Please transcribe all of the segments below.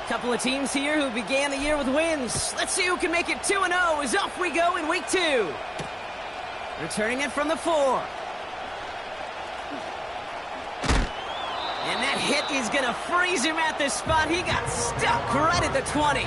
Couple of teams here who began the year with wins. Let's see who can make it 2-0 as off we go in week 2. Returning it from the 4. And that hit is going to freeze him at this spot. He got stuck right at the 20.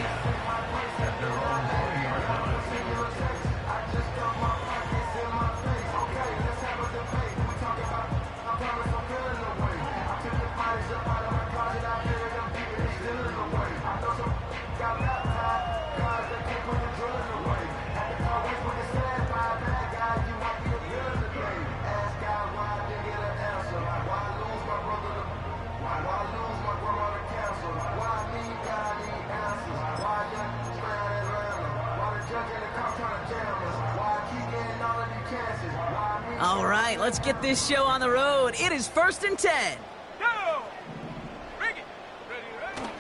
All right, let's get this show on the road. It is 1st and 10. Go! Bring it! Ready.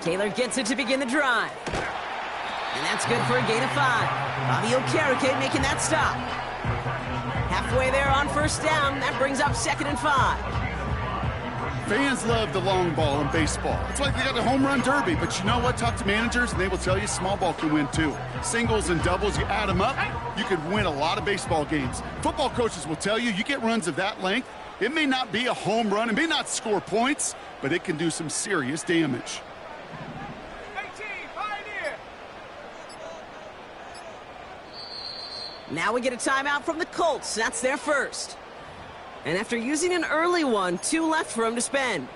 Taylor gets it to begin the drive. And that's good for a gain of 5. Bobby Okereke making that stop. Halfway there on 1st down. That brings up 2nd and 5. Fans love the long ball in baseball. It's like they got a home run derby, but you know what? Talk to managers, and they will tell you small ball can win too. Singles and doubles, you add them up, you could win a lot of baseball games. Football coaches will tell you get runs of that length. It may not be a home run, it may not score points, but it can do some serious damage. 18, Pioneer! Now we get a timeout from the Colts. That's their first. And after using an early one, 2 left for him to spend.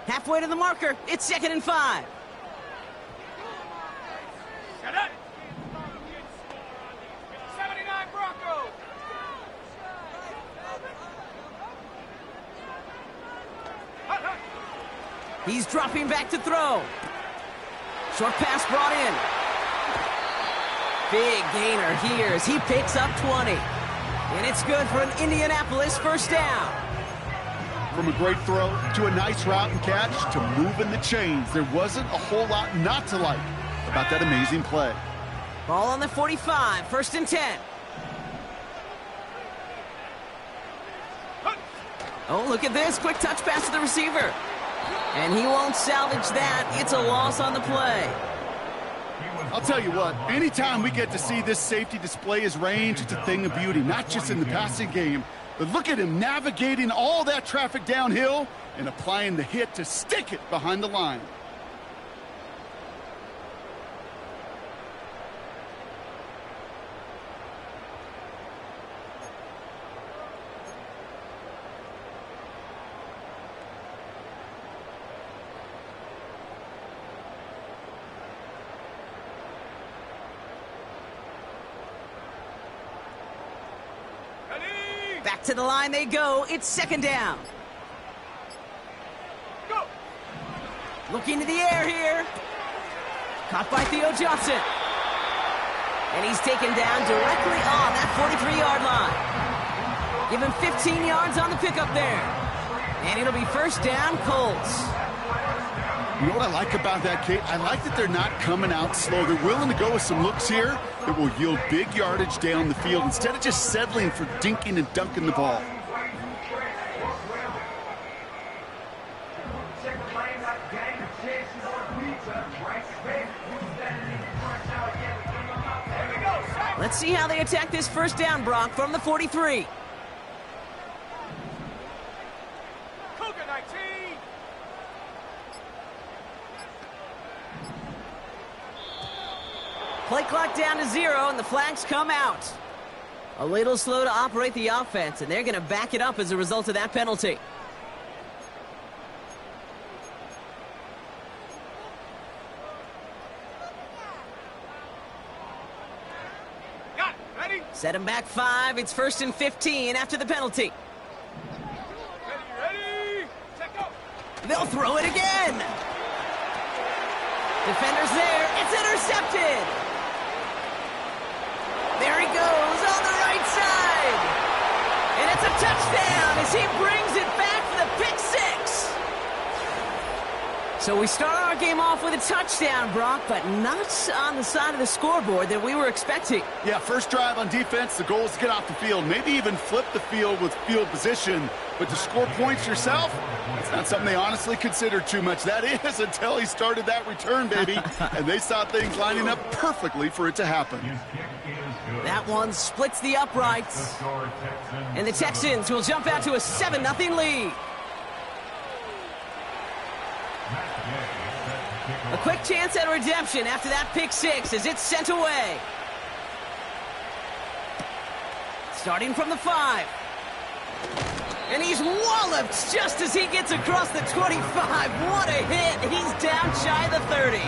Halfway to the marker, it's 2nd and 5. Shut up! 79 Broncos! He's dropping back to throw. Short pass brought in. Big gainer here as he picks up 20. And it's good for an Indianapolis 1st down. From a great throw to a nice route and catch to moving the chains, there wasn't a whole lot not to like about that amazing play. Ball on the 45, 1st and 10. Oh, look at this. Quick touch pass to the receiver. And he won't salvage that. It's a loss on the play. I'll tell you what, anytime we get to see this safety display his range, it's a thing of beauty, not just in the passing game, but look at him navigating all that traffic downhill and applying the hit to stick it behind the line. Back to the line they go. It's 2nd down. Go! Looking to the air here. Caught by Theo Johnson. And he's taken down directly on that 43-yard line. Give him 15 yards on the pickup there. And it'll be 1st down, Colts. You know what I like about that, Kate? I like that they're not coming out slow. They're willing to go with some looks here that will yield big yardage down the field instead of just settling for dinking and dunking the ball. Let's see how they attack this 1st down, Brock, from the 43. Cougar 19! Play clock down to 0, and the flags come out. A little slow to operate the offense, and they're going to back it up as a result of that penalty. Got it! Ready? Set him back 5. It's 1st and 15 after the penalty. Ready? Check out! They'll throw it again. Defender's there. It's intercepted. There he goes on the right side. And it's a touchdown as he brings it back for the pick 6. So we start our game off with a touchdown, Brock, but not on the side of the scoreboard that we were expecting. Yeah, first drive on defense, the goal is to get off the field, maybe even flip the field with field position. But to score points yourself, it's not something they honestly considered too much. That is until he started that return, baby. And they saw things lining up perfectly for it to happen. That one splits the uprights. And the Texans will jump out to a 7-0 lead. A quick chance at redemption after that pick six as it's sent away. Starting from the 5. And he's walloped just as he gets across the 25. What a hit. He's down shy of the 30.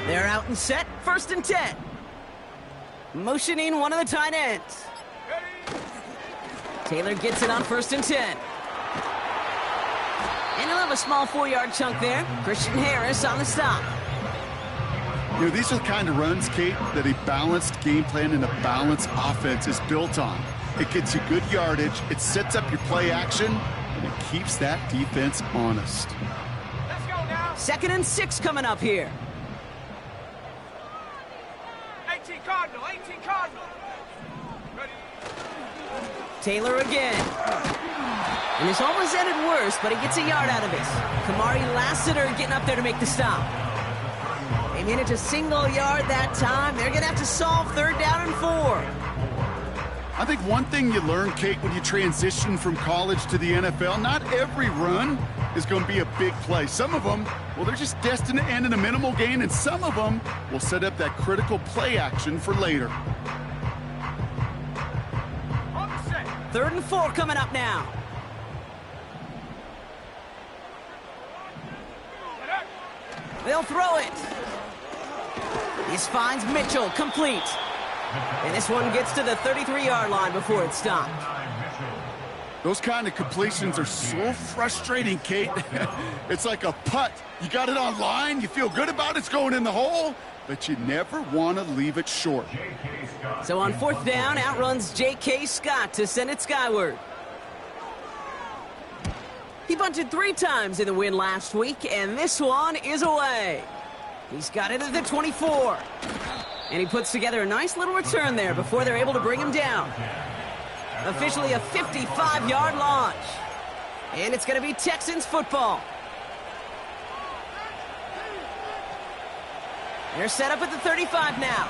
They're out and set, 1st and 10. Motioning one of the tight ends. Taylor gets it on 1st and 10. And he'll have a small 4-yard chunk there. Christian Harris on the stop. You know, these are the kind of runs, Kate, that a balanced game plan and a balanced offense is built on. It gets you good yardage, it sets up your play action, and it keeps that defense honest. Let's go now. 2nd and 6 coming up here. 18 Cardinal, 18 Cardinal. Ready. Taylor again. And this almost ended worse, but he gets a yard out of this. Kamari Lassiter getting up there to make the stop. They made it to single yard that time. They're going to have to solve 3rd down and 4. I think one thing you learn, Kate, when you transition from college to the NFL, not every run is going to be a big play. Some of them, well, they're just destined to end in a minimal gain, and some of them will set up that critical play action for later. On the set. 3rd and 4 coming up now. They'll throw it. This finds Mitchell, complete. And this one gets to the 33-yard line before it's stopped. Those kind of completions are so frustrating, Kate. It's like a putt. You got it on line, you feel good about it's going in the hole, but you never want to leave it short. So on 4th down, outruns J.K. Scott to send it skyward. He bunted 3 times in the win last week, and this one is away. He's got it at the 24. And he puts together a nice little return there before they're able to bring him down. Officially a 55-yard launch. And it's going to be Texans football. They're set up at the 35 now.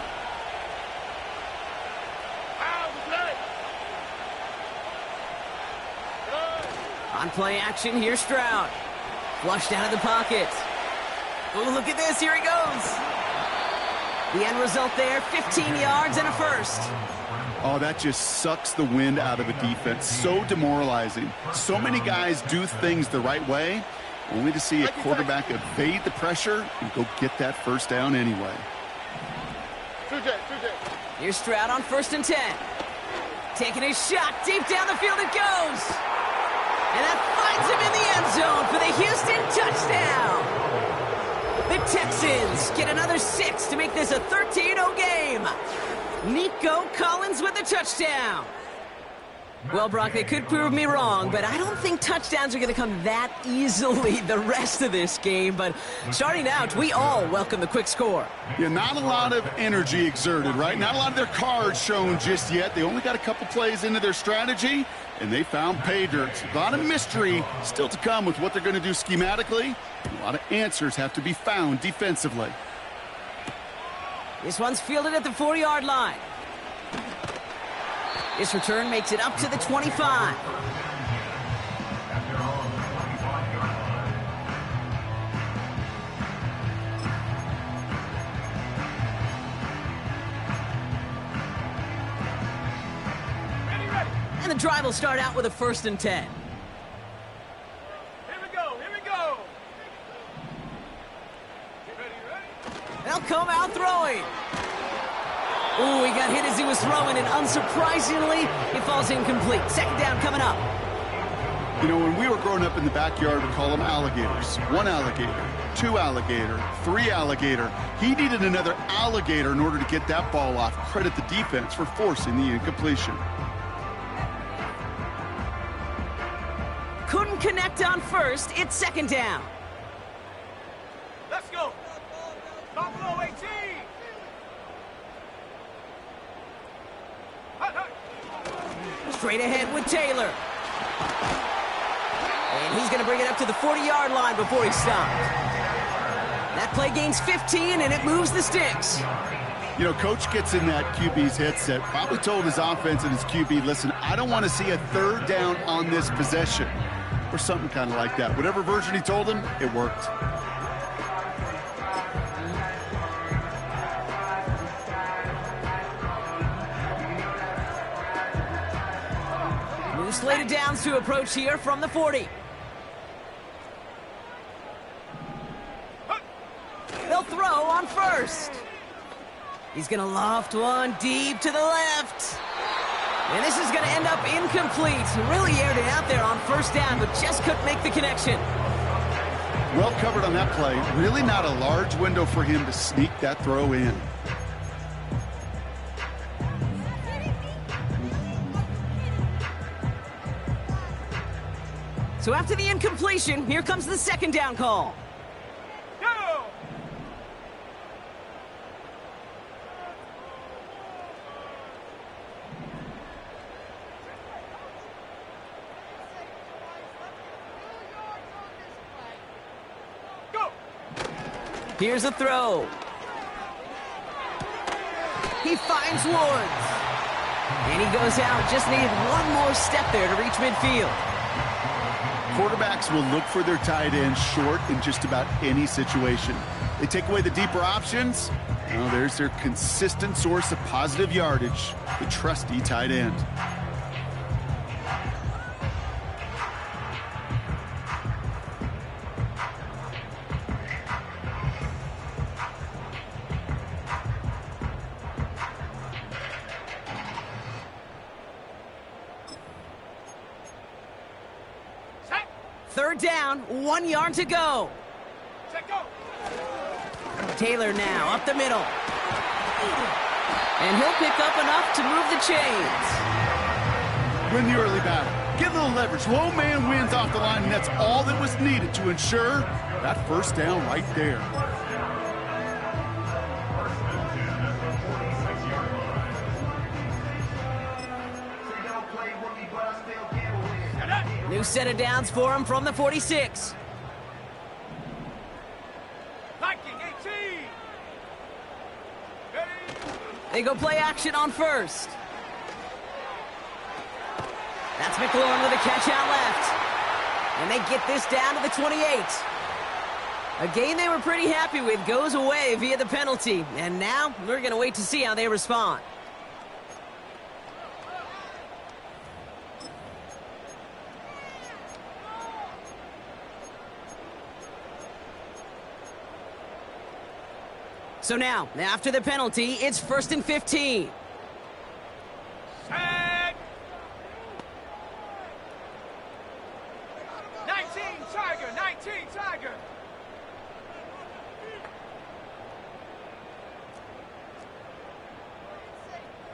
On play action, here's Stroud. Flushed out of the pocket. Oh, look at this, here he goes. The end result there, 15 yards and a first. Oh, that just sucks the wind out of a defense. So demoralizing. So many guys do things the right way, only to see a quarterback evade the pressure and go get that first down anyway. Here's Stroud on 1st and 10. Taking his shot, deep down the field it goes. And that finds him in the end zone for the Houston touchdown. The Texans get another 6 to make this a 13-0 game. Nico Collins with the touchdown. Well, Brock, they could prove me wrong, but I don't think touchdowns are going to come that easily the rest of this game. But starting out, we all welcome the quick score. Yeah, not a lot of energy exerted, right? Not a lot of their cards shown just yet. They only got a couple plays into their strategy, and they found pay dirt. A lot of mystery still to come with what they're going to do schematically. A lot of answers have to be found defensively. This one's fielded at the 4-yard line. This return makes it up to the 25. And the drive will start out with a 1st and 10. Here we go, here we go. Ready? They'll come out throwing. Ooh, he got hit as he was throwing, and unsurprisingly, he falls incomplete. 2nd down coming up. You know, when we were growing up in the backyard, we call them alligators. 1 alligator, 2 alligator, 3 alligator. He needed another alligator in order to get that ball off. Credit the defense for forcing the incompletion. Couldn't connect on 1st. It's 2nd down. Let's go. Buffalo 18. Straight ahead with Taylor. And he's going to bring it up to the 40-yard line before he stopped. That play gains 15, and it moves the sticks. You know, Coach gets in that QB's headset, probably told his offense and his QB, listen, I don't want to see a 3rd down on this possession. Or something kind of like that. Whatever version he told him, it worked. New slated downs to approach here from the 40. They'll throw on 1st. He's going to loft one deep to the left. And this is going to end up incomplete. Really aired it out there on 1st down, but just couldn't make the connection. Well covered on that play. Really not a large window for him to sneak that throw in. So after the incompletion, here comes the 2nd down call. Go. Go. Here's a throw. He finds Woods. And he goes out. Just needed one more step there to reach midfield. Quarterbacks will look for their tight end short in just about any situation. They take away the deeper options. Well, there's their consistent source of positive yardage, the trusty tight end. Set. 3rd down, 1 yard to go. Set, go. Taylor now up the middle. And he'll pick up enough to move the chains. Win the early battle. Get a little leverage. Low man wins off the line, and that's all that was needed to ensure that 1st down right there. New set of downs for him from the 46. Viking 18. Ready. They go play action on 1st. That's McLaurin with a catch out left. And they get this down to the 28. A game they were pretty happy with goes away via the penalty. And now we're going to wait to see how they respond. So now, after the penalty, it's 1st and 15. Set. 19 Tiger, 19 Tiger.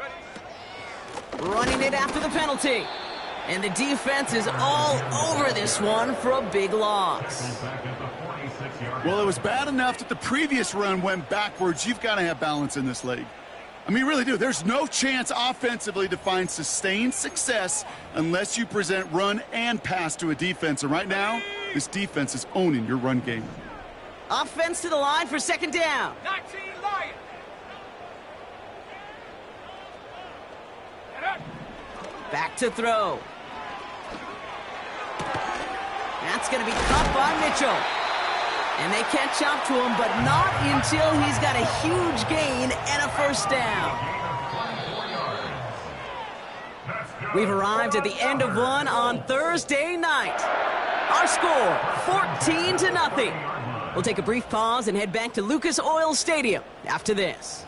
Ready. Running it after the penalty. And the defense is all over this one for a big loss. Well, it was bad enough that the previous run went backwards. You've got to have balance in this league. I mean, really do. There's no chance offensively to find sustained success unless you present run and pass to a defense. And right now, this defense is owning your run game. Offense to the line for 2nd down. 19 Lion. Get up. Back to throw. That's going to be caught by Mitchell. And they catch up to him, but not until he's got a huge gain and a 1st down. We've arrived at the end of one on Thursday night. Our score, 14-0. We'll take a brief pause and head back to Lucas Oil Stadium after this.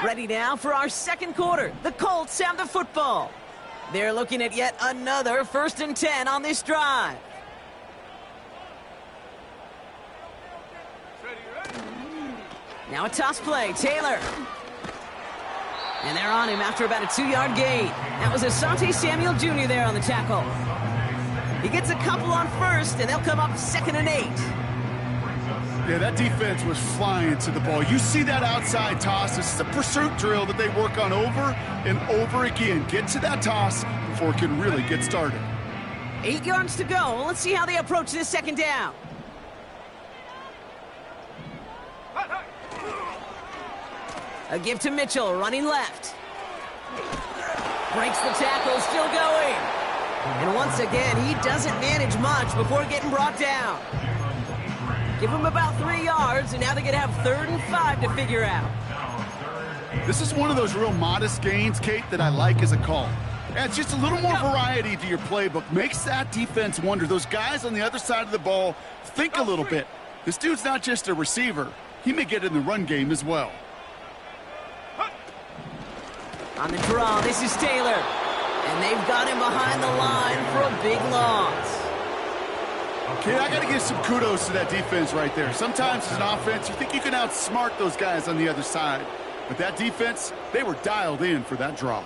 Ready now for our second quarter. The Colts have the football. They're looking at yet another 1st and 10 on this drive. Now a toss play, Taylor. And they're on him after about a 2-yard gain. That was Asante Samuel Jr. there on the tackle. He gets a couple on first, and they'll come up 2nd and 8. Yeah, that defense was flying to the ball. You see that outside toss. This is a pursuit drill that they work on over and over again. Get to that toss before it can really get started. 8 yards to go. Let's see how they approach this second down. A give to Mitchell, running left. Breaks the tackle, still going. And once again, he doesn't manage much before getting brought down. Give him about 3 yards, and now they're going to have 3rd and 5 to figure out. This is one of those real modest gains, Kate, that I like as a call. Adds just a little more variety to your playbook. Makes that defense wonder. Those guys on the other side of the ball think a little bit. This dude's not just a receiver. He may get in the run game as well. On the draw, this is Taylor. And they've got him behind the line for a big loss. Okay, I got to give some kudos to that defense right there. Sometimes as an offense, you think you can outsmart those guys on the other side. But that defense, they were dialed in for that draw.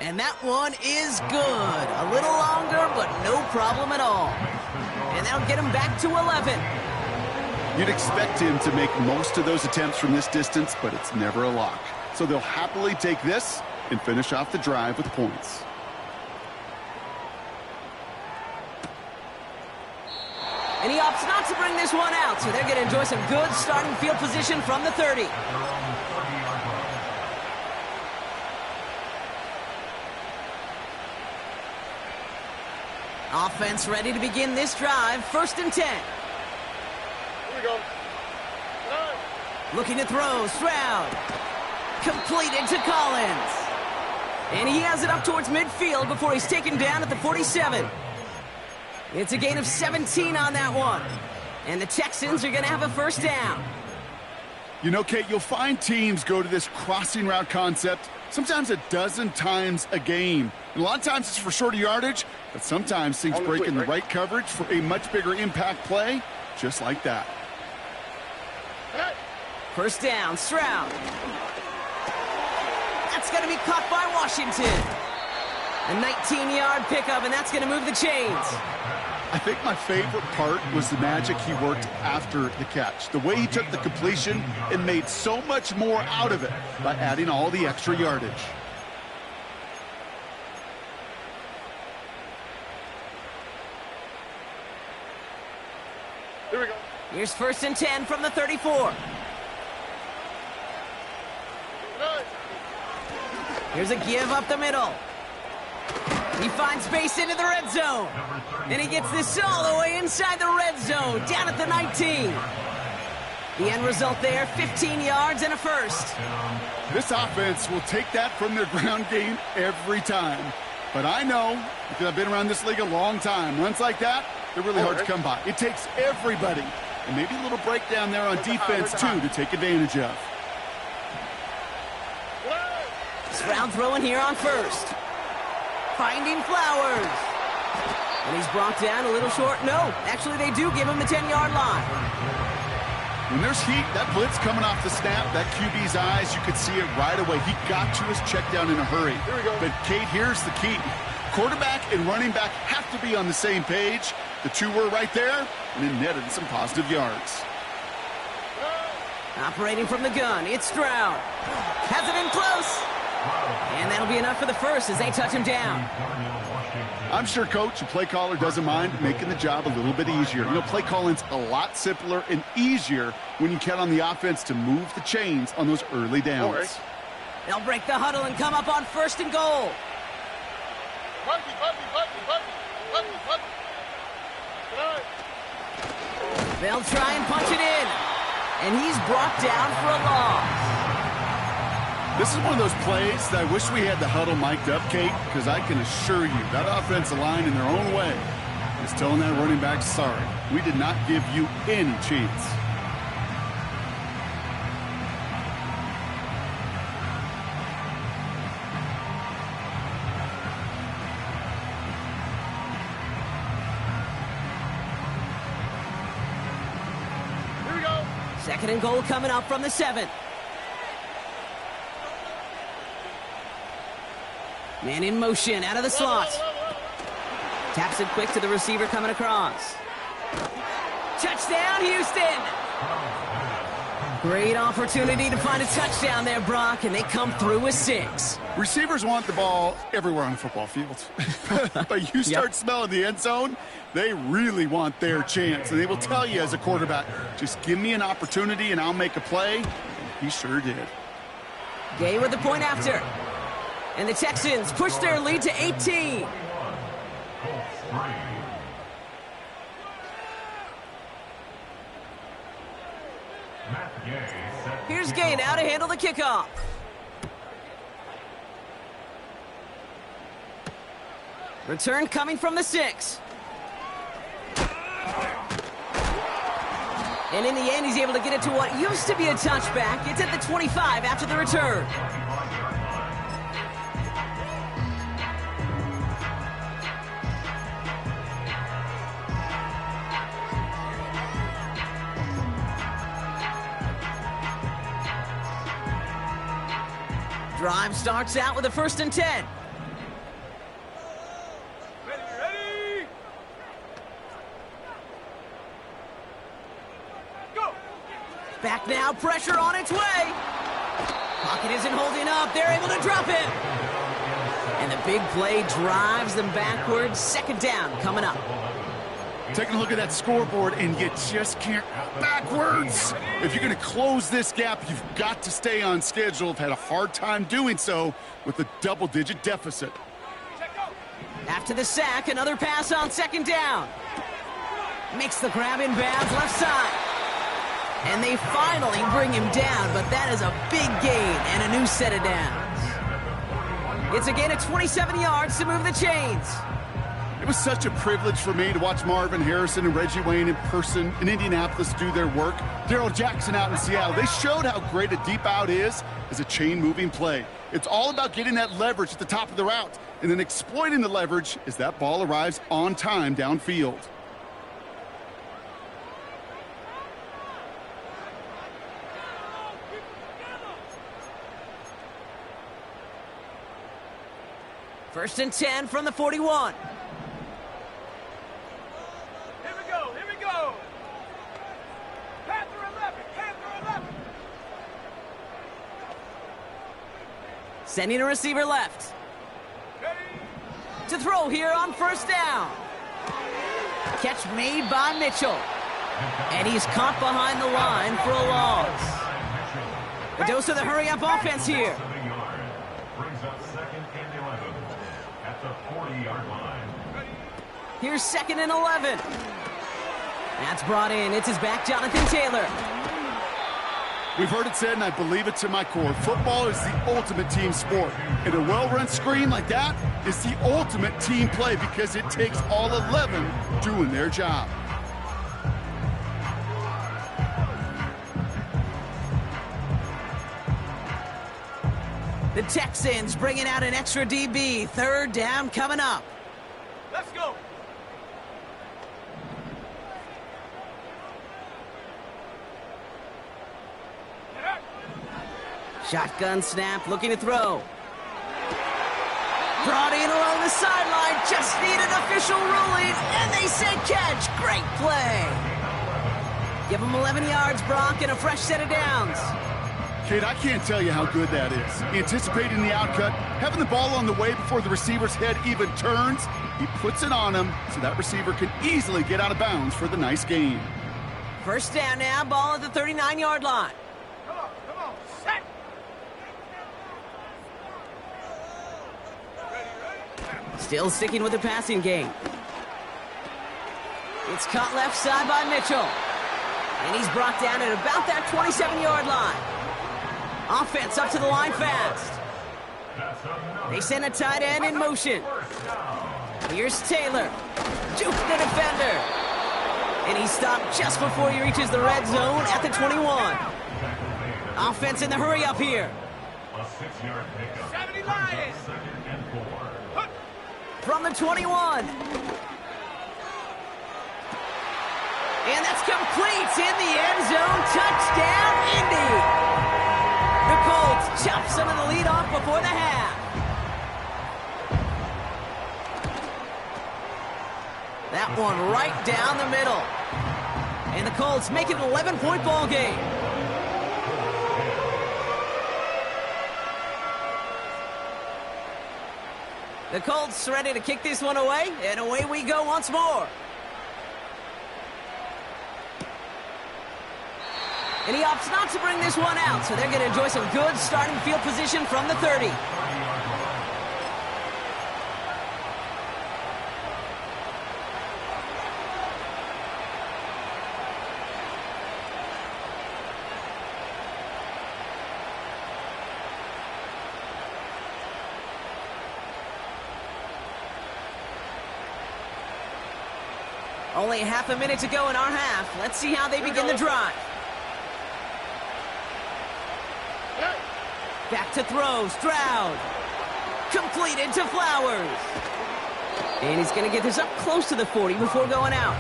And that one is good. A little longer, but no problem at all. And that'll get him back to 11. You'd expect him to make most of those attempts from this distance, but it's never a lock. So they'll happily take this and finish off the drive with points. And he opts not to bring this one out, so they're going to enjoy some good starting field position from the 30. Offense ready to begin this drive, 1st and 10. Here we go. Looking to throw, Stroud. Completed to Collins. And he has it up towards midfield before he's taken down at the 47. It's a gain of 17 on that one. And the Texans are going to have a 1st down. You know, Kate, you'll find teams go to this crossing route concept sometimes a dozen times a game. And a lot of times it's for shorter yardage, but sometimes things break in the right coverage for a much bigger impact play, just like that. 1st down, Stroud. That's going to be caught by Washington. A 19-yard pickup, and that's going to move the chains. I think my favorite part was the magic he worked after the catch. The way he took the completion and made so much more out of it by adding all the extra yardage. Here we go. Here's 1st and 10 from the 34. Here's a give up the middle. He finds space into the red zone. And he gets this all the way inside the red zone, down at the 19. The end result there, 15 yards and a 1st. This offense will take that from their ground game every time. But I know, because I've been around this league a long time, runs like that, they're really hard to come by. It takes everybody. And maybe a little breakdown there on defense, too, to take advantage of. Stroud throwing here on 1st. Finding Flowers. And he's brought down a little short. No, actually they do give him the 10-yard line. When there's heat, that blitz coming off the snap, that QB's eyes, you could see it right away. He got to his check down in a hurry. Here we go. But, Kate, here's the key. Quarterback and running back have to be on the same page. The two were right there, and it netted some positive yards. Operating from the gun, it's Stroud. Has it in close. And that'll be enough for the first as they touch him down. I'm sure coach and play caller doesn't mind making the job a little bit easier. You know, play calling's a lot simpler and easier when you count on the offense to move the chains on those early downs. Right. They'll break the huddle and come up on 1st and goal. They'll try and punch it in. And he's brought down for a loss. This is one of those plays that I wish we had the huddle mic'd up, Kate, because I can assure you that offensive line in their own way is telling that running back, sorry, we did not give you any chance. Here we go. 2nd and goal coming up from the 7. Man in motion, out of the slot. Taps it quick to the receiver coming across. Touchdown, Houston! Great opportunity to find a touchdown there, Brock, and they come through with 6. Receivers want the ball everywhere on the football field. But you start smelling the end zone, they really want their chance. And they will tell you as a quarterback, just give me an opportunity and I'll make a play. And he sure did. Gay with the point after. And the Texans push their lead to 18. Here's Gay now to handle the kickoff. Return coming from the 6. And in the end, he's able to get it to what used to be a touchback. It's at the 25 after the return. Drive starts out with a 1st and 10. Ready. Go. Back now, pressure on its way. Pocket isn't holding up. They're able to drop him. And the big play drives them backwards. 2nd down coming up. Taking a look at that scoreboard, and you just can't backwards. If you're going to close this gap, you've got to stay on schedule. I've had a hard time doing so with a double-digit deficit. After the sack, another pass on 2nd down. Makes the grab in bounds left side. And they finally bring him down, but that is a big gain and a new set of downs. It's a gain of 27 yards to move the chains. It was such a privilege for me to watch Marvin Harrison and Reggie Wayne in person in Indianapolis do their work. Darrell Jackson out in Seattle. They showed how great a deep out is as a chain-moving play. It's all about getting that leverage at the top of the route and then exploiting the leverage as that ball arrives on time downfield. First and 10 from the 41. Here we go. Panther 11. Sending a receiver left. Ready. To throw here on 1st down. Catch made by Mitchell. And he's caught behind the line for a loss. A dose of the hurry-up offense here. Brings up 2nd and 11 at the 40-yard line. Here's 2nd and 11. That's brought in. It's his back, Jonathan Taylor. We've heard it said, and I believe it to my core, football is the ultimate team sport. And a well-run screen like that is the ultimate team play because it takes all 11 doing their job. The Texans bringing out an extra DB. 3rd down coming up. Let's go. Shotgun snap, looking to throw. Brought in along the sideline, just needed official ruling, and they say catch. Great play. Give him 11 yards, Brock, and a fresh set of downs. Kate, I can't tell you how good that is. Anticipating the outcut, having the ball on the way before the receiver's head even turns, he puts it on him so that receiver can easily get out of bounds for the nice gain. First down now, ball at the 39-yard line. Come on, set. Still sticking with the passing game. It's caught left side by Mitchell. And he's brought down at about that 27-yard line. Offense up to the line fast. They send a tight end in motion. Here's Taylor. Juke the defender. And he stopped just before he reaches the red zone at the 21. Offense in the hurry up here. A 6-yard pickup. 70 Lions. Second and 4. From the 21. And that's complete in the end zone. Touchdown, Indy. The Colts chop some of the lead off before the half. That one right down the middle. And the Colts make it an 11-point ball game. The Colts ready to kick this one away, and away we go once more. And he opts not to bring this one out, so they're going to enjoy some good starting field position from the 30. Only half a minute to go in our half. Let's see how they begin the drive. Back to throw, Stroud. Completed to Flowers. And he's going to get this up close to the 40 before going out.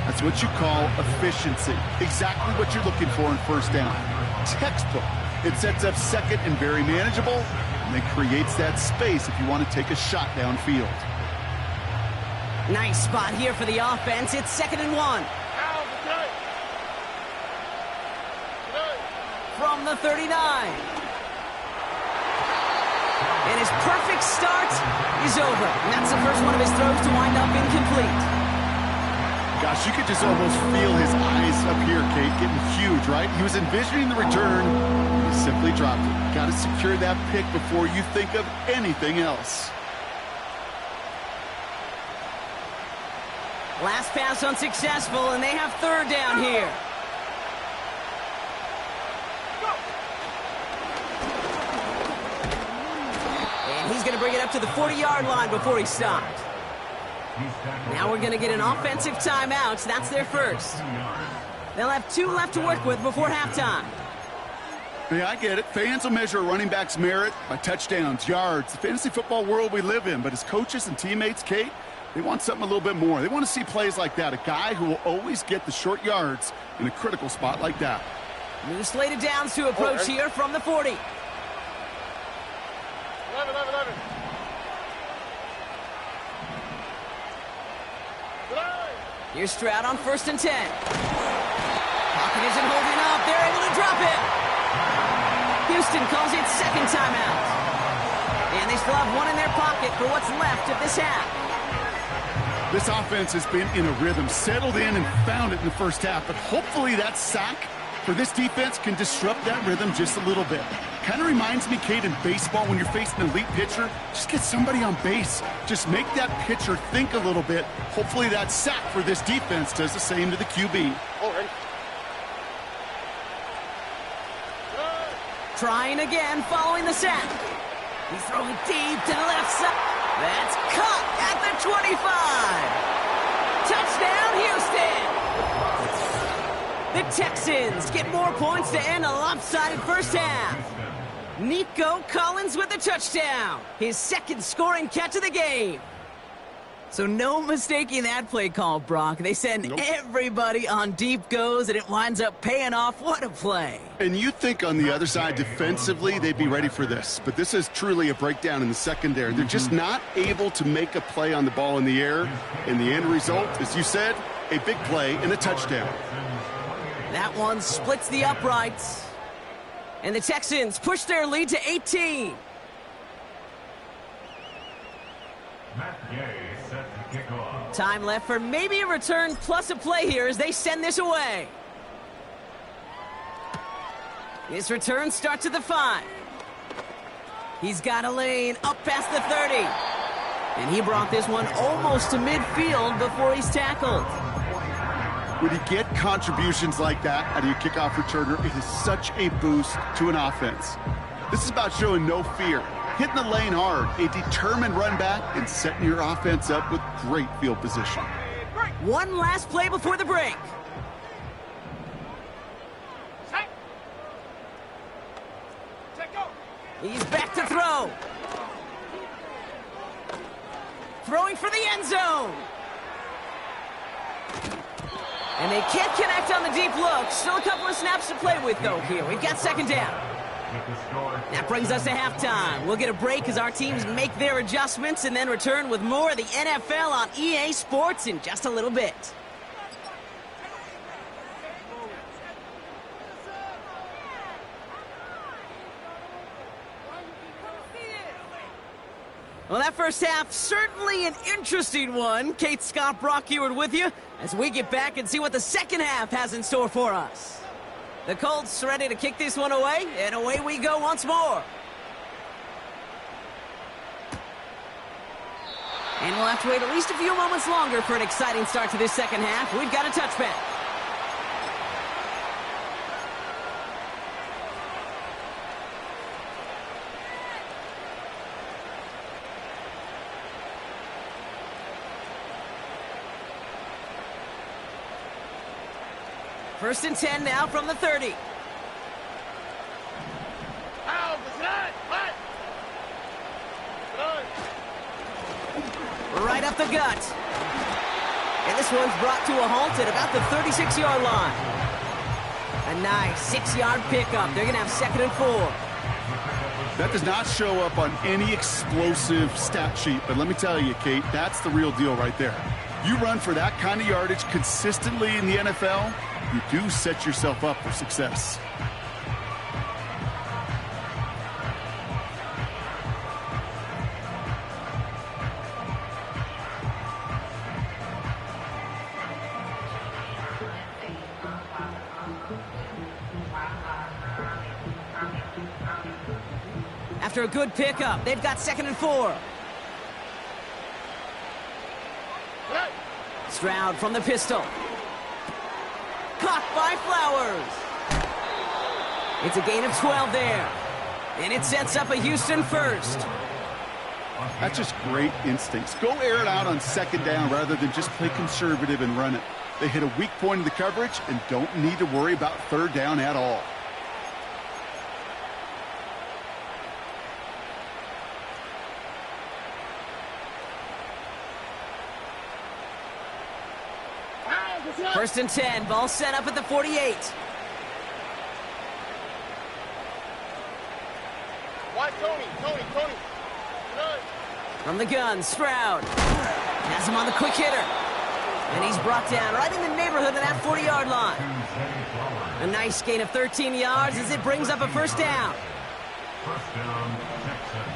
That's what you call efficiency. Exactly what you're looking for in first down. Textbook. It sets up second and very manageable, and it creates that space if you want to take a shot downfield. Nice spot here for the offense. It's 2nd and 1. From the 39. And his perfect start is over. And that's the first one of his throws to wind up incomplete. Gosh, you could just almost feel his eyes up here, Kate, getting huge, right? He was envisioning the return. He simply dropped it. Got to secure that pick before you think of anything else. Last pass unsuccessful, and they have 3rd down here. And he's going to bring it up to the 40-yard line before he stopped. Now we're going to get an offensive timeout. That's their first. They'll have 2 left to work with before halftime. Yeah, I get it. Fans will measure a running back's merit by touchdowns, yards, the fantasy football world we live in. But as coaches and teammates, Kate, they want something a little bit more. They want to see plays like that. A guy who will always get the short yards in a critical spot like that. New slated downs to approach here from the 40. 11. Here's Stroud on 1st and 10. Pocket isn't holding up. They're able to drop it. Houston calls it 2nd timeout. And they still have one in their pocket for what's left of this half. This offense has been in a rhythm, settled in and found it in the first half. But hopefully that sack for this defense can disrupt that rhythm just a little bit. Kind of reminds me, Kate, in baseball when you're facing an elite pitcher, just get somebody on base. Just make that pitcher think a little bit. Hopefully that sack for this defense does the same to the QB. Trying again following the sack. He's throwing deep to the left side. That's caught at the 25. Touchdown, Houston. The Texans get more points to end a lopsided first half. Nico Collins with a touchdown. His 2nd scoring catch of the game. So no mistaking that play call, Brock. They send everybody on deep goes, and it winds up paying off. What a play. And you think on the other side defensively they'd be ready for this. But this is truly a breakdown in the secondary. They're just not able to make a play on the ball in the air. And the end result, as you said, a big play, and a touchdown. That one splits the uprights. And the Texans push their lead to 18. Matt Gay set to kick off. Time left for maybe a return plus a play here as they send this away. This return starts at the 5. He's got a lane up past the 30. And he brought this one almost to midfield before he's tackled. When you get contributions like that out of your kickoff returner, it is such a boost to an offense. This is about showing no fear, hitting the lane hard, a determined run back, and setting your offense up with great field position. One last play before the break. He's back to throw. Throwing for the end zone. And they can't connect on the deep look. Still a couple of snaps to play with, though, here. We've got second down. That brings us to halftime. We'll get a break as our teams make their adjustments and then return with more of the NFL on EA Sports in just a little bit. Well, that first half, certainly an interesting one. Kate Scott Brock here with you as we get back and see what the second half has in store for us. The Colts ready to kick this one away, and away we go once more. And we'll have to wait at least a few moments longer for an exciting start to this second half. We've got a touchback. First and 10 now from the 30. Right up the gut. And this one's brought to a halt at about the 36-yard line. A nice 6-yard pickup. They're going to have second and 4. That does not show up on any explosive stat sheet, but let me tell you, Kate, that's the real deal right there. You run for that kind of yardage consistently in the NFL, you do set yourself up for success. After a good pickup, they've got second and 4. Stroud from the pistol. Caught by Flowers. It's a gain of 12 there. And it sets up a Houston first. That's just great instincts. Go air it out on second down rather than just play conservative and run it. They hit a weak point in the coverage and don't need to worry about third down at all. First and 10, ball set up at the 48. Why Tony? From the gun, Stroud has him on the quick hitter. And he's brought down right in the neighborhood of that 40-yard line. A nice gain of 13 yards as it brings up a first down. First down, Texans.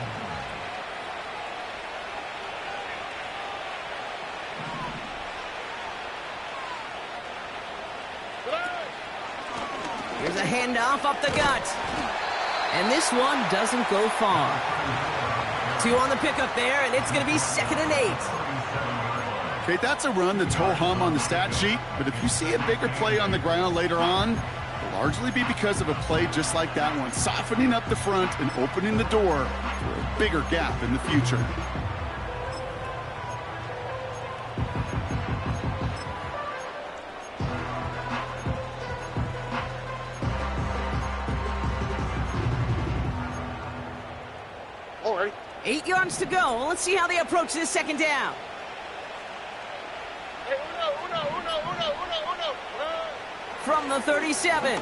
Here's a handoff up the gut. And this one doesn't go far. 2 on the pickup there, and it's going to be second and 8. Okay, that's a run that's ho-hum on the stat sheet, but if you see a bigger play on the ground later on, it'll largely be because of a play just like that one, softening up the front and opening the door for a bigger gap in the future. All right. 8 yards to go. Let's see how they approach this second down. Hey, uno. From the 37.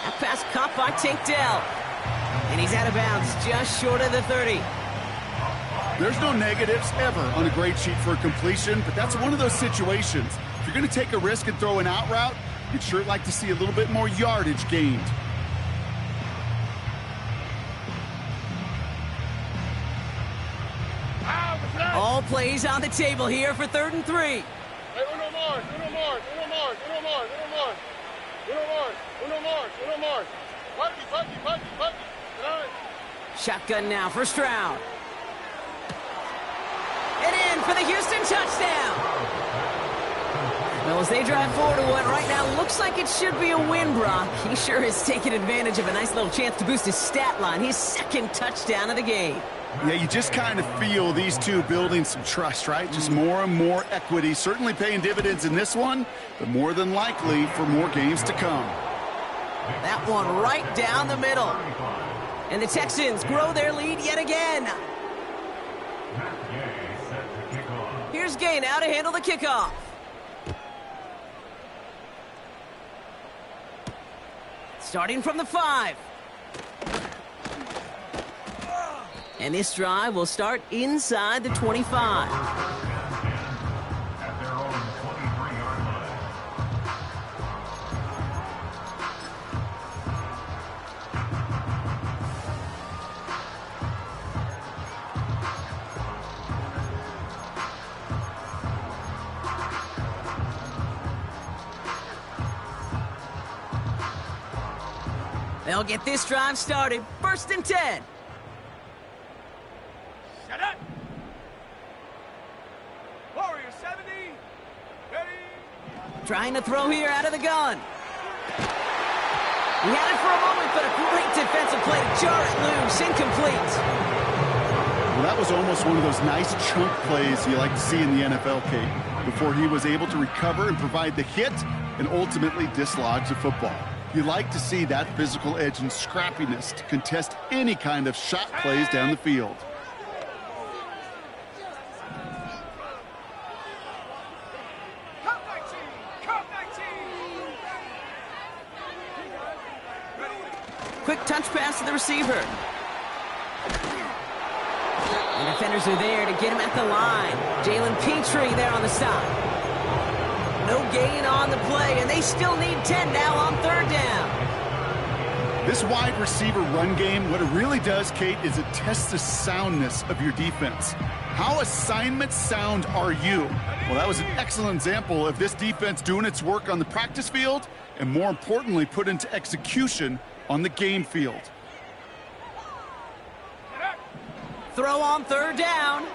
That pass caught by Tank Dell. And he's out of bounds just short of the 30. There's no negatives ever on a grade sheet for a completion, but that's one of those situations. If you're going to take a risk and throw an out route, you'd sure like to see a little bit more yardage gained. All plays on the table here for 3rd and 3. Hey, uno más, uno más, uno más, uno más, uno más. Uno más, uno más, uno más. Party. Shotgun now, first round. And in for the Houston touchdown. Well, as they drive forward to what right now looks like it should be a win, Brock, he sure has taken advantage of a nice little chance to boost his stat line. His 2nd touchdown of the game. Yeah, you just kind of feel these two building some trust, right? Just more and more equity. Certainly paying dividends in this one, but more than likely for more games to come. That one right down the middle. And the Texans grow their lead yet again. Here's Gay now to handle the kickoff. Starting from the 5. And this drive will start inside the 25. At their own 23-yard line. They'll get this drive started. 1st and 10. Shut up. Warrior 70. Ready. Trying to throw here out of the gun. He had it for a moment, but a great defensive play to jar it loose. Incomplete. Well, that was almost one of those nice chunk plays you like to see in the NFL, Kate, before he was able to recover and provide the hit and ultimately dislodge the football. You like to see that physical edge and scrappiness to contest any kind of shot plays down the field. Quick touch pass to the receiver. And defenders are there to get him at the line. Jalen Petrie there on the stop. No gain on the play, and they still need 10 now on 3rd down. This wide receiver run game, what it really does, Kate, is it tests the soundness of your defense. How assignment sound are you? Well, that was an excellent example of this defense doing its work on the practice field and, more importantly, put into execution on the game field. Throw on 3rd down.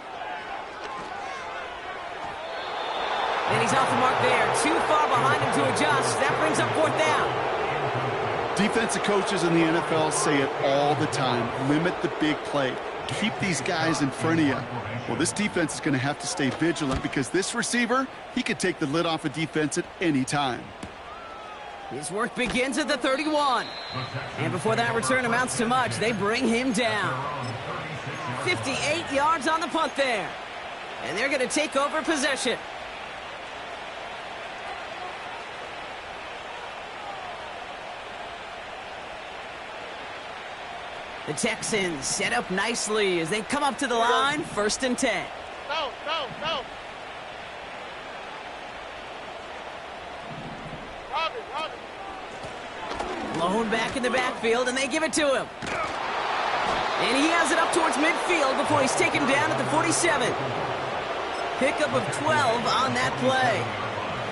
And he's off the mark there. Too far behind him to adjust. That brings up 4th down. Defensive coaches in the NFL say it all the time. Limit the big play. Keep these guys in front of you. Well, this defense is going to have to stay vigilant because this receiver, he could take the lid off a defense at any time. His work begins at the 31. And before that return amounts to much, they bring him down. 58 yards on the punt there. And they're going to take over possession. The Texans set up nicely as they come up to the line. 1st and 10. Down. Robin. Blown back in the backfield, and they give it to him. And he has it up towards midfield before he's taken down at the 47. Pickup of 12 on that play.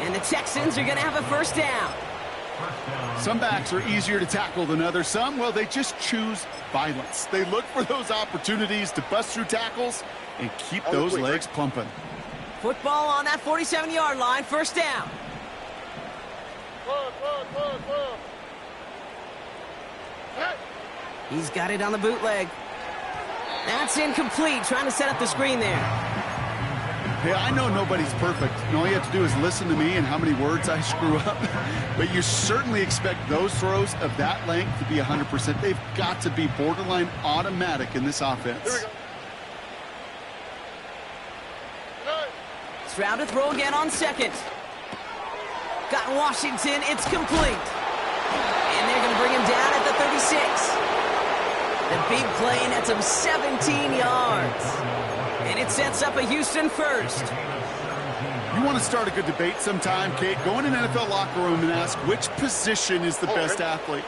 And the Texans are going to have a 1st down. Some backs are easier to tackle than others. Some, well, they just choose violence. They look for those opportunities to bust through tackles and keep those legs pumping. Football on that 47-yard line. 1st down. Look. Hey. He's got it on the bootleg. That's incomplete. Trying to set up the screen there. Hey, I know nobody's perfect, and all you have to do is listen to me and how many words I screw up. But you certainly expect those throws of that length to be 100%. They've got to be borderline automatic in this offense. Here we go. Stroud to throw again on 2nd. Got Washington. It's complete. And they're going to bring him down at the 36. The big play nets him 17 yards. And it sets up a Houston first. You want to start a good debate sometime, Kate? Go in an NFL locker room and ask which position is the best athlete.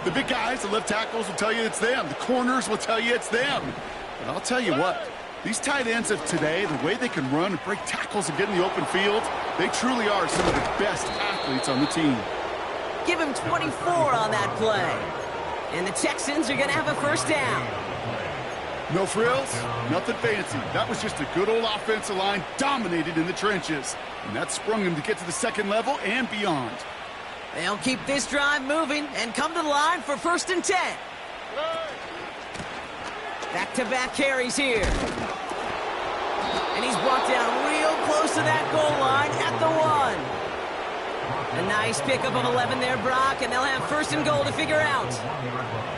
The big guys, the left tackles will tell you it's them. The corners will tell you it's them. But I'll tell you what, these tight ends of today, the way they can run and break tackles and get in the open field, they truly are some of the best athletes on the team. Give him 24 on that play. And the Texans are going to have a first down. No frills, nothing fancy. That was just a good old offensive line dominated in the trenches. And that sprung him to get to the second level and beyond. They'll keep this drive moving and come to the line for 1st and 10. Back-to-back carries here. And he's brought down real close to that goal line at the 1. A nice pickup of 11 there, Brock, and they'll have 1st and goal to figure out.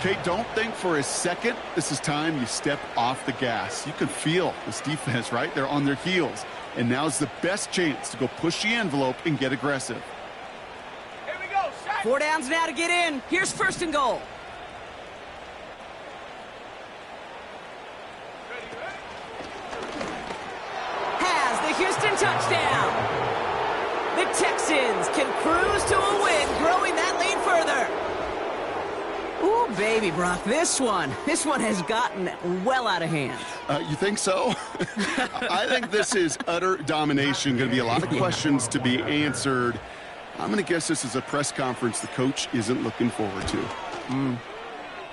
Kate, don't think for a second this is time you step off the gas. You can feel this defense, right? They're on their heels. And now's the best chance to go push the envelope and get aggressive. Here we go. 4 downs now to get in. Here's 1st and goal. Has the Houston touchdown. The Texans can cruise to a win, growing that lead further. Ooh, baby, Brock, this one has gotten well out of hand. You think so? I think this is utter domination. Going to be a lot of questions to be answered. I'm going to guess this is a press conference the coach isn't looking forward to.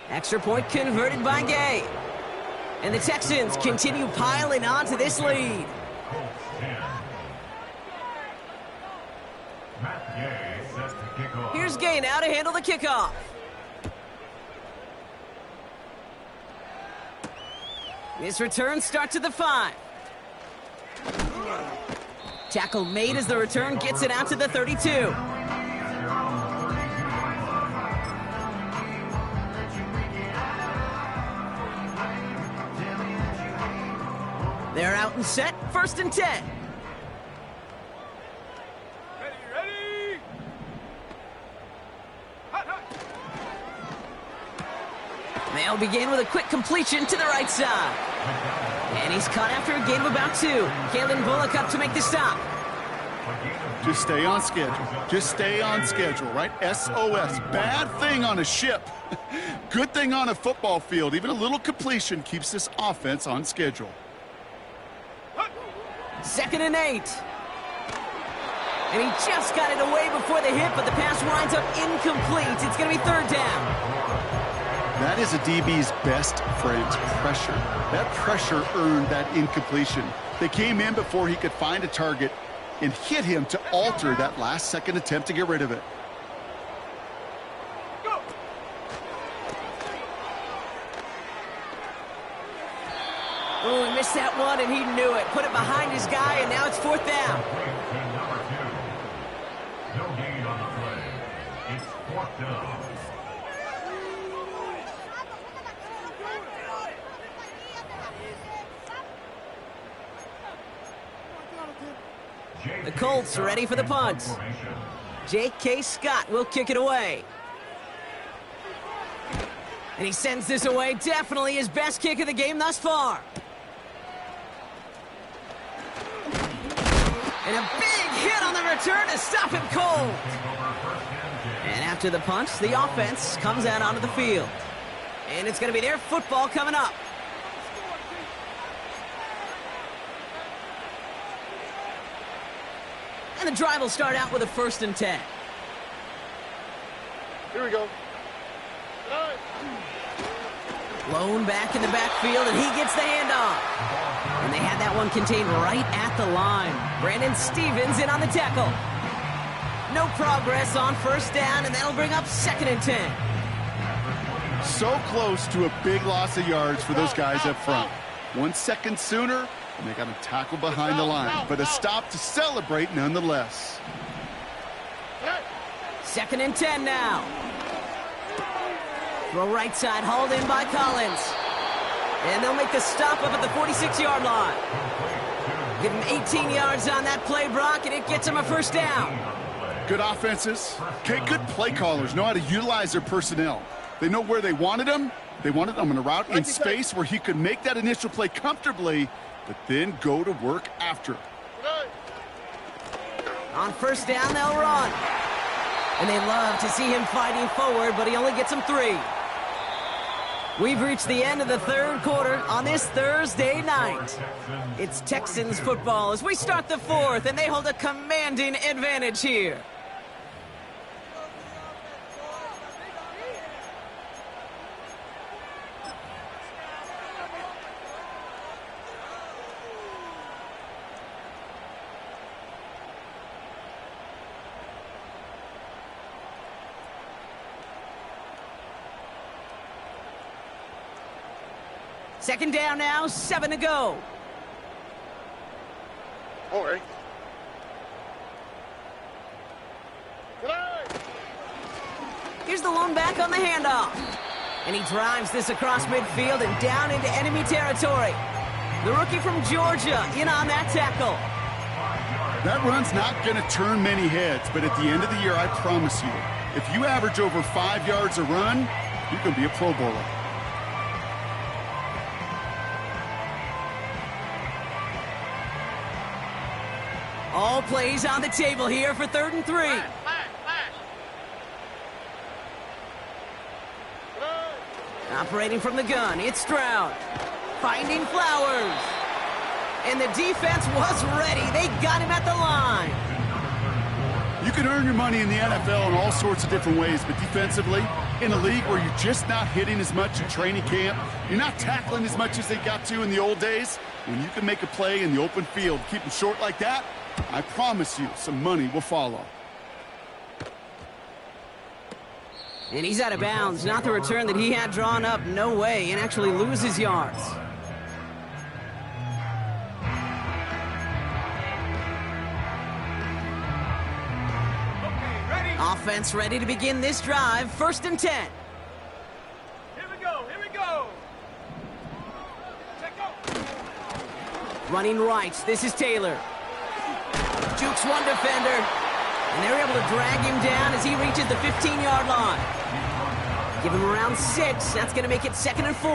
Extra point converted by Gay. And the Texans continue piling on to this lead. Here's Gay now to handle the kickoff. This return starts at the 5. Tackle made as the return gets it out to the 32. They're out and set, 1st and 10. Ready. Hot. They'll begin with a quick completion to the right side. And he's caught after a gain of about 2. Kalen Bullock up to make the stop. Just stay on schedule. Just stay on schedule, right? SOS. Bad thing on a ship. Good thing on a football field. Even a little completion keeps this offense on schedule. 2nd and 8. And he just got it away before the hit, but the pass winds up incomplete. It's going to be 3rd down. That is a DB's best friend, pressure. That pressure earned that incompletion. They came in before he could find a target and hit him to alter that last-second attempt to get rid of it. Go. Oh, he missed that one, and he knew it. Put it behind his guy, and now it's 4th down. No gain on the play. It's 4th down. The Colts are ready for the punt. J.K. Scott will kick it away. And he sends this away. Definitely his best kick of the game thus far. And a big hit on the return to stop him cold. And after the punt, the offense comes out onto the field. And it's going to be their football coming up. And the drive will start out with a 1st and 10. Here we go. Blown back in the backfield, and he gets the handoff. And they had that one contained right at the line. Brandon Stevens in on the tackle. No progress on 1st down, and that'll bring up 2nd and 10. So close to a big loss of yards for those guys up front. 1 second sooner, and they got him tackled behind the line. But a stop to celebrate nonetheless. 2nd and 10 now. Throw right side, hauled in by Collins. And they'll make the stop up at the 46-yard line. Give him 18 yards on that play, Brock, and it gets him a 1st down. Good offenses. Okay, good play callers know how to utilize their personnel. They know where they wanted him. They wanted him on a route in space where he could make that initial play comfortably, but then go to work after. On first down, they'll run. And they love to see him fighting forward, but he only gets them 3. We've reached the end of the third quarter on this Thursday night. It's Texans football as we start the fourth, and they hold a commanding advantage here. Second down now, 7 to go. All right. Here's the lone back on the handoff. And he drives this across midfield and down into enemy territory. The rookie from Georgia in on that tackle. That run's not going to turn many heads, but at the end of the year, I promise you, if you average over 5 yards a run, you can be a Pro Bowler. All plays on the table here for 3rd and 3. Operating from the gun, it's Stroud. Finding Flowers. And the defense was ready. They got him at the line. You can earn your money in the NFL in all sorts of different ways, but defensively, in a league where you're just not hitting as much in training camp, you're not tackling as much as they got to in the old days, when you can make a play in the open field, keep them short like that, I promise you some money will follow. And he's out of bounds. Not the return that he had drawn up. No way. And actually loses yards. Offense ready to begin this drive. 1st and 10. Here we go. Here we go. Check go. Running right. This is Taylor. Jukes one defender. And they're able to drag him down as he reaches the 15-yard line. Give him around 6. That's going to make it 2nd and 4.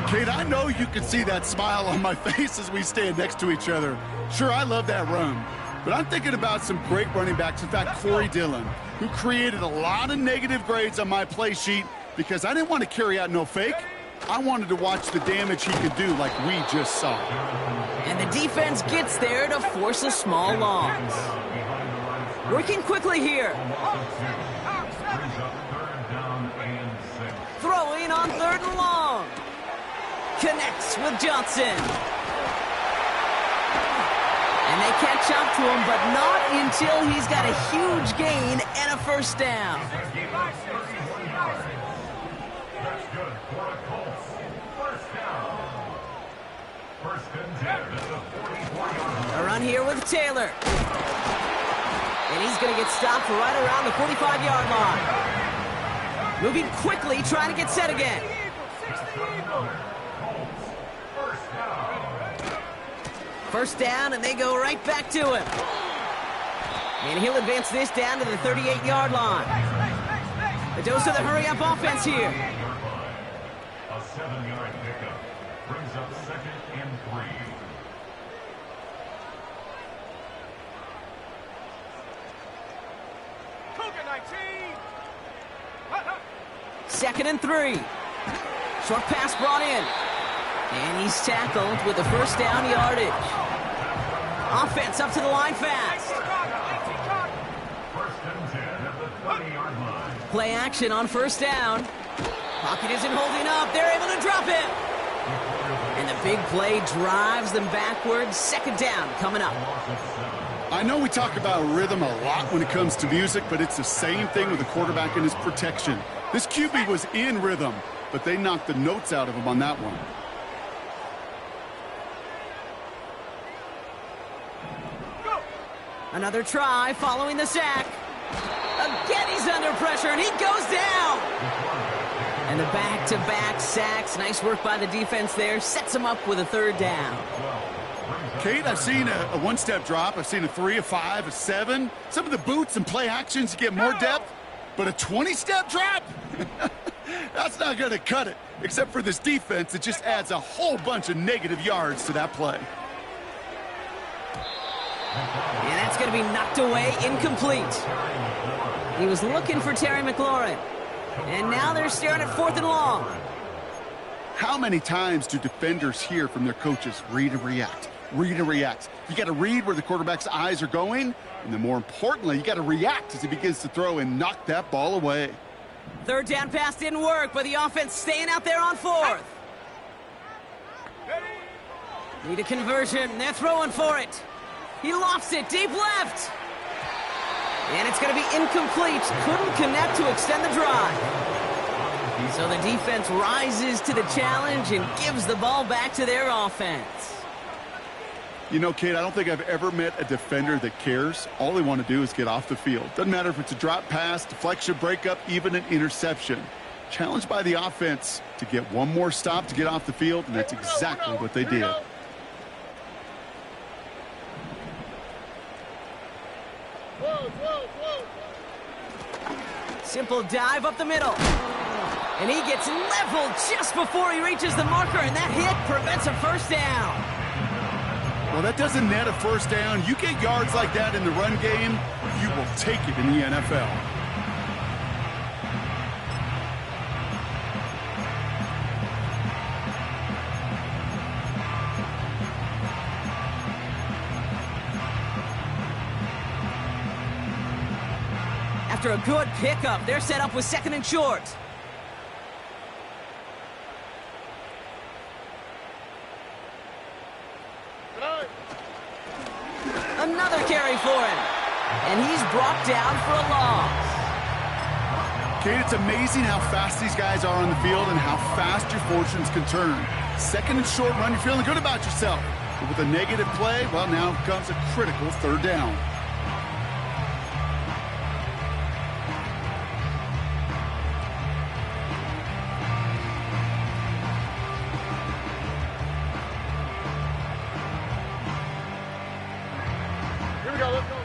Kate, I know you can see that smile on my face as we stand next to each other. Sure, I love that run. But I'm thinking about some great running backs. In fact, Corey Dillon, who created a lot of negative grades on my play sheet because I didn't want to carry out no fake. I wanted to watch the damage he could do like we just saw. And the defense gets there to force a small loss. Working quickly here. Throwing on 3rd and long. Connects with Johnson. And they catch up to him, but not until he's got a huge gain and a 1st down. That's good for a Colts. 1st down. 1st and 10 at the 44-yard line. A run here with Taylor. And he's going to get stopped right around the 45-yard line. Moving quickly, trying to get set again. First down, and they go right back to him. And he'll advance this down to the 38-yard line. The dose of the hurry-up offense here. A 7-yard pickup brings up 2nd and 3. Cougar 19. 2nd and 3. Short pass brought in. And he's tackled with the 1st down yardage. Offense up to the line fast. 1st and 10 at the 20-yard line. Play action on 1st down. Pocket isn't holding up. They're able to drop it. And the big play drives them backwards. 2nd down coming up. I know we talk about rhythm a lot when it comes to music, but it's the same thing with the quarterback and his protection. This QB was in rhythm, but they knocked the notes out of him on that one. Another try following the sack. Again, he's under pressure, and he goes down. And the back-to-back sacks. Nice work by the defense there. Sets him up with a 3rd down. Kate, I've seen a one-step drop. I've seen a 3, a 5, a 7. Some of the boots and play actions, you get more depth. But a 20-step drop? That's not going to cut it. Except for this defense, it just adds a whole bunch of negative yards to that play. And that's going to be knocked away, incomplete. He was looking for Terry McLaurin. And now they're staring at 4th and long. How many times do defenders hear from their coaches, read and react, read and react? You got to read where the quarterback's eyes are going, and then more importantly, you got to react as he begins to throw and knock that ball away. 3rd down pass didn't work, but the offense staying out there on 4th. Need a conversion. They're throwing for it. He lofts it deep left. And it's going to be incomplete. Couldn't connect to extend the drive. So the defense rises to the challenge and gives the ball back to their offense. You know, Kate, I don't think I've ever met a defender that cares. All they want to do is get off the field. Doesn't matter if it's a drop pass, deflection, breakup, even an interception. Challenged by the offense to get one more stop to get off the field, and that's exactly what they did. Simple dive up the middle. And he gets leveled just before he reaches the marker, and that hit prevents a first down. Well, that doesn't net a first down. You get yards like that in the run game, you will take it in the NFL. After a good pickup, they're set up with 2nd and short. Another carry for him. And he's brought down for a loss. Kate, it's amazing how fast these guys are on the field and how fast your fortunes can turn. 2nd and short run, you're feeling good about yourself. But with a negative play, well, now comes a critical 3rd down.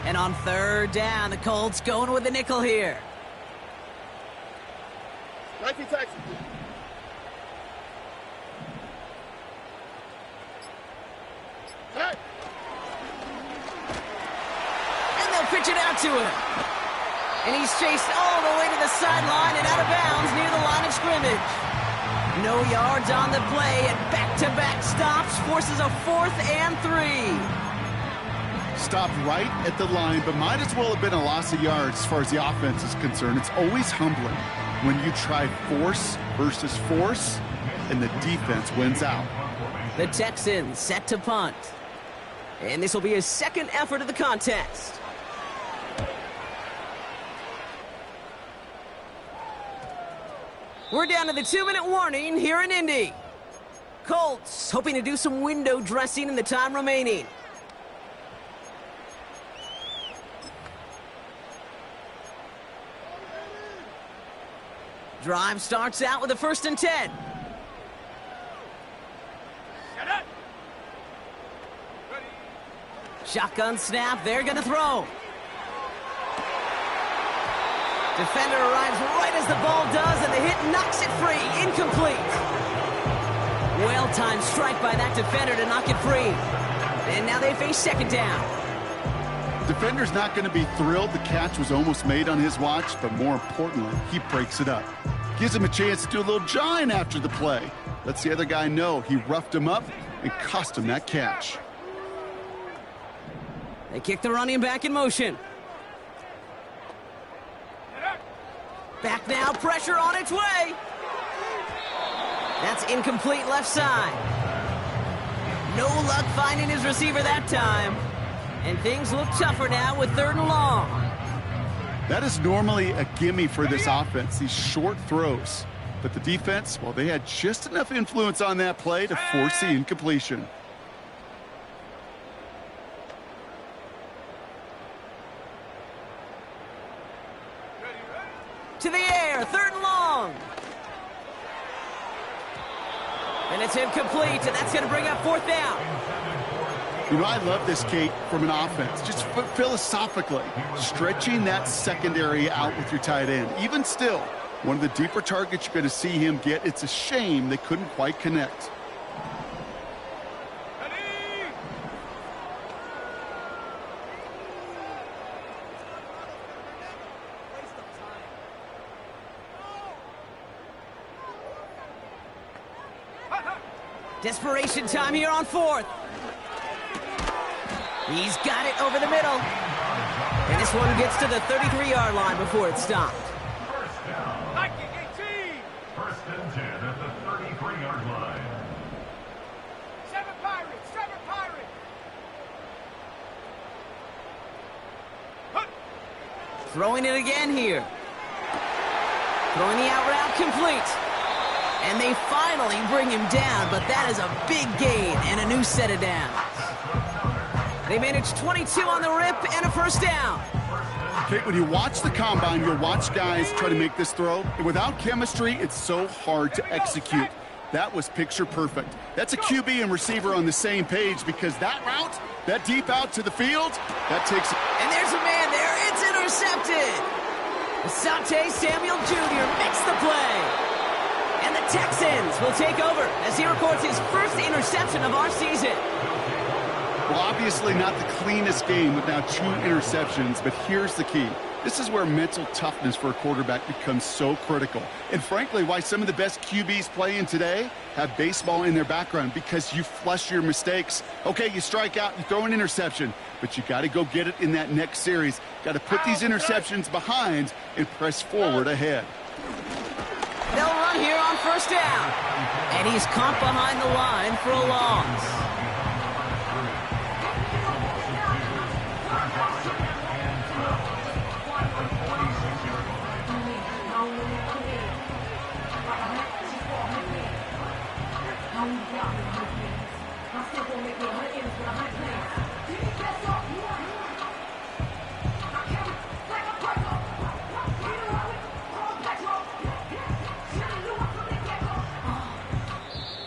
And on 3rd down, the Colts going with the nickel here. 19 Texas. Hey. And they'll pitch it out to him. And he's chased all the way to the sideline and out of bounds near the line of scrimmage. No yards on the play, and back-to-back stops forces a 4th and 3. Stopped right at the line, but might as well have been a loss of yards as far as the offense is concerned. It's always humbling when you try force versus force, and the defense wins out. The Texans set to punt. And this will be his 2nd effort of the contest. We're down to the 2-minute warning here in Indy. Colts hoping to do some window dressing in the time remaining. Drive starts out with a 1st and 10. Shotgun snap, they're going to throw. Defender arrives right as the ball does, and the hit knocks it free. Incomplete. Well-timed strike by that defender to knock it free. And now they face 2nd down. Defender's not going to be thrilled the catch was almost made on his watch, but more importantly, he breaks it up. Gives him a chance to do a little jawing after the play. Lets the other guy know he roughed him up and cost him that catch. They kick the running back in motion. Back now, pressure on its way. That's incomplete left side. No luck finding his receiver that time. And things look tougher now with 3rd and long. That is normally a gimme for this offense, these short throws. But the defense, well, they had just enough influence on that play to force the incompletion. To the air, 3rd and long. And it's incomplete, and that's going to bring up 4th down. You know, I love this, Kate, from an offense. Just philosophically, stretching that secondary out with your tight end. Even still, One of the deeper targets you're going to see him get. It's a shame they couldn't quite connect. Desperation time here on fourth. He's got it over the middle. And this one gets to the 33-yard line before it's stopped. First down. First and 10 at the 33-yard line. Seven Pirates! Throwing it again here. Throwing the out route complete. And they finally bring him down, but that is a big gain and a new set of downs. They managed 22 on the rip and a first down. Okay, when you watch the combine, you'll watch guys try to make this throw. And without chemistry, it's so hard to execute. That was picture perfect. That's a QB and receiver on the same page because that route, that deep out to the field, that takes... And there's a man there. It's intercepted. Asante Samuel Jr. makes the play. And the Texans will take over as he records his first interception of our season. Well, obviously not the cleanest game without 2 interceptions, but here's the key. This is where mental toughness for a quarterback becomes so critical. And frankly, why some of the best QBs playing today have baseball in their background, because you flush your mistakes. Okay, you strike out, you throw an interception, but you got to go get it in that next series. Got to put these interceptions behind and press forward ahead. They'll run here on first down. And he's caught behind the line for a loss.